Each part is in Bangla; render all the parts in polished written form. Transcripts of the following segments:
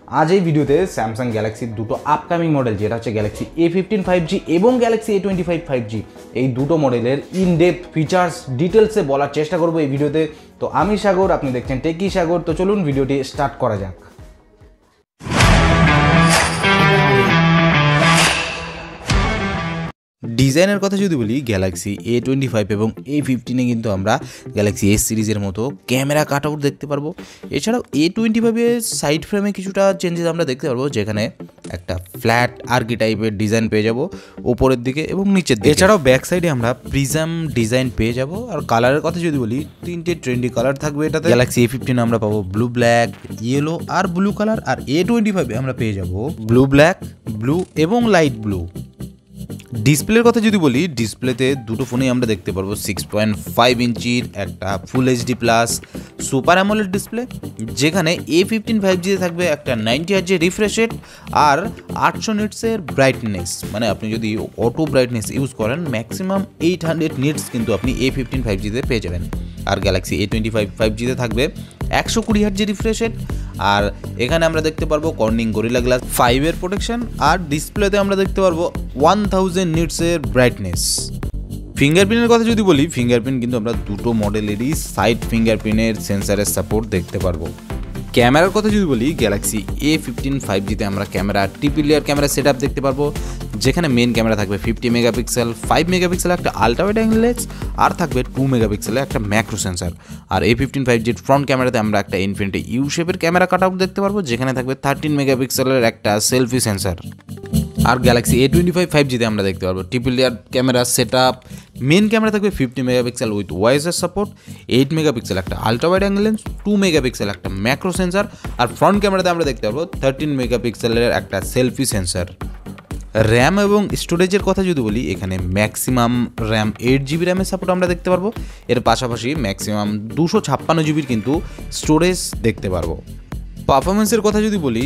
आज এই ভিডিওতে স্যামসাং গ্যালাক্সির দুটো আপকামিং মডেল যেটা হচ্ছে গ্যালাক্সি A15 5G এবং গ্যালাক্সি A25 5G এই দুটো মডেলের ইন ডেপথ ফিচার্স ডিটেলসে বলার চেষ্টা করব এই ভিডিওতে। তো আমি সাগর, আপনি দেখছেন টেকি সাগর। তো চলুন ভিডিওটি স্টার্ট করা যাক। ডিজাইনের কথা যদি বলি, গ্যালাক্সি A25 এবং A15 কিন্তু আমরা গ্যালাক্সি S সিরিজের মতো ক্যামেরা কাট আউট দেখতে পারবো। এছাড়াও A25 এর সাইড ফ্রেমে কিছুটা চেঞ্জেস আমরা দেখতে পারবো, যেখানে একটা ফ্ল্যাট আর্কি টাইপের ডিজাইন পেয়ে যাব উপরের দিকে এবং নিচের দিকে। এছাড়াও ব্যাক সাইডে আমরা প্রিজম ডিজাইন পেয়ে যাব। আর কালারের কথা যদি বলি, তিনটে ট্রেন্ডি কালার থাকবে এটাতে। গ্যালাক্সি A15 আমরা পাবো ব্লু ব্ল্যাক, ইয়েলো আর ব্লু কালার। আর A25 আমরা পেয়ে যাব ব্লু ব্ল্যাক, ব্লু এবং লাইট ব্লু। ডিসপ্লের কথা যদি বলি, ডিসপ্লেতে দুটো ফোনেই আমরা দেখতে পারবো 6.5 ইঞ্চির একটা full HD plus super AMOLED display, যেখানে A15 5G থাকবে একটা 90 হার্জের রিফ্রেশ রেট আর 800 নিটসের ব্রাইটনেস। মানে আপনি যদি অটো ব্রাইটনেস ইউজ করেন, ম্যাক্সিমাম 800 নিটস কিন্তু আপনি A15 5G পেয়ে যাবেন। আর গ্যালাক্সি A25 5G থাকবে 120 হার্জের রিফ্রেশ রেট। আর এখানে আমরা দেখতে পারবো কর্নিং গরিলা গ্লাস 5 এর প্রোটেকশন। আর ডিসপ্লেতে আমরা দেখতে পারবো 1000 নিটসের ব্রাইটনেস। ফিঙ্গারপ্রিন্টের কথা যদি বলি, ফিঙ্গারপ্রিন্ট কিন্তু আমরা দুটো মডেলেরই সাইড ফিঙ্গারপ্রিন্টের সেন্সারের সাপোর্ট দেখতে পারবো। ক্যামেরার কথা যদি বলি, গ্যালাক্সি A15 5G আমরা camera triple layer camera set up দেখতে পারবো, যেখানে মেন ক্যামেরা থাকবে 50 মেগাপিক্সেল, 5 মেগাপিক্সেল একটা আলট্রা ওয়াইড অ্যাঙ্গেল লেন্স, আর থাকবে 2 মেগাপিক্সেলের একটা ম্যাক্রো সেন্সার। আর A15 5G ফ্রন্ট ক্যামেরাতে আমরা একটা ইনফিনিটি ইউ শেপের ক্যামেরা কাট আউট দেখতে পারবো, যেখানে থাকবে 13 মেগাপিক্সেলের একটা সেলফি সেন্সার। আর গ্যালাক্সি A25 5G আমরা দেখতে পারবো triple layer camera set up. Main camera থাকবে 50 মেগাপিক্সেল উইথ ওয়াইজের সাপোর্ট, 8 মেগাপিক্সেল একটা ultra wide angle lens, 2 megapixel একটা ম্যাক্রো সেন্সার। আর ফ্রন্ট ক্যামেরাতে আমরা দেখতে পারবো 13 মেগাপিক্সেলের একটা সেলফি সেন্সার। র্যাম এবং স্টোরেজের কথা যদি বলি, এখানে ম্যাক্সিমাম র্যাম 8GB র্যামের সাপোর্ট আমরা দেখতে পারবো। এর পাশাপাশি ম্যাক্সিমাম 256GBর কিন্তু স্টোরেজ দেখতে পারবো। পারফরমেন্সের কথা যদি বলি,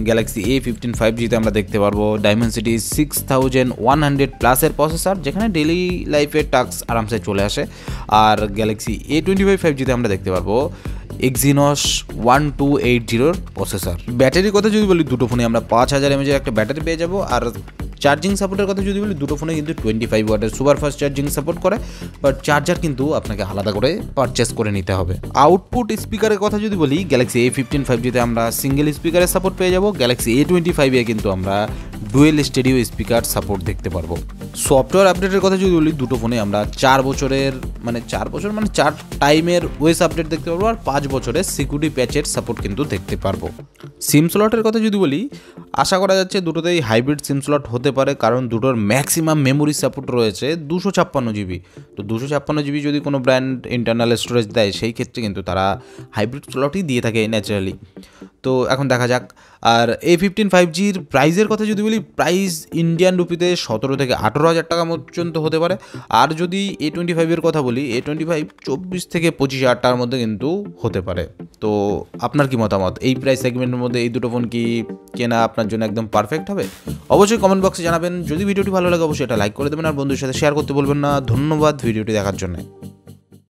গ্যালাক্সি A15 5G আমরা দেখতে পারবো ডাইমেনসিটি 6100 প্লাসের প্রসেসর, যেখানে ডেইলি লাইফের টাস্ক আরামসে চলে আসে। আর গ্যালাক্সি A25 5G আমরা দেখতে পারবো Exynos 1280 প্রসেসর। ব্যাটারির কথা যদি বলি, দুটো ফোনে আমরা 5000 mAh একটা ব্যাটারি পেয়ে যাবো। আর চার্জিং সাপোর্টের কথা যদি বলি, দুটো ফোনে কিন্তু 25 ওয়াটের সুপার ফাস্ট চার্জিং সাপোর্ট করে, বাট চার্জার কিন্তু আপনাকে আলাদা করে পারচেস করে নিতে হবে। আউটপুট স্পিকারের কথা যদি বলি, গ্যালাক্সি A15 5G আমরা সিঙ্গেল স্পিকারের সাপোর্ট পেয়ে যাবো। গ্যালাক্সি A25 কিন্তু আমরা ডুয়েল স্টেরিও স্পিকার সাপোর্ট দেখতে পারবো। সফটওয়্যার আপডেটের কথা যদি বলি, দুটো ফোনে আমরা 4 বছরের 4 টাইমের ওয়েস আপডেট দেখতে পারবো। আর 5 বছরের সিকিউরিটি প্যাচের সাপোর্ট কিন্তু দেখতে পারবো। সিম স্লটের কথা যদি বলি, আশা করা যাচ্ছে দুটোতেই হাইব্রিড সিম স্লট হতে পারে, কারণ দুটোর ম্যাক্সিমাম মেমোরি সাপোর্ট রয়েছে 256GB। তো 256GB যদি কোনো ব্র্যান্ড ইন্টারনাল স্টোরেজ দেয়, সেই ক্ষেত্রে কিন্তু তারা হাইব্রিড স্লটই দিয়ে থাকে ন্যাচারালি। তো এখন দেখা যাক। আর A15 5Gর প্রাইসের কথা যদি বলি, প্রাইস ইন্ডিয়ান রুপিতে 17 থেকে 18,000 টাকা পর্যন্ত হতে পারে। আর যদি A25 এর কথা বলি, A25 24 থেকে 25,000 টাকার মধ্যে কিন্তু হতে পারে। তো আপনার কি মতামত? এই প্রাইস সেগমেন্টের মধ্যে এই দুটো ফোন কি কেনা আপনার জন্য একদম পারফেক্ট হবে? অবশ্যই কমেন্ট বক্সে জানাবেন। যদি ভিডিওটি ভালো লাগে, অবশ্যই এটা লাইক করে দেবেন আর বন্ধুদের সাথে শেয়ার করতে বলবেন না। ধন্যবাদ ভিডিওটি দেখার জন্য।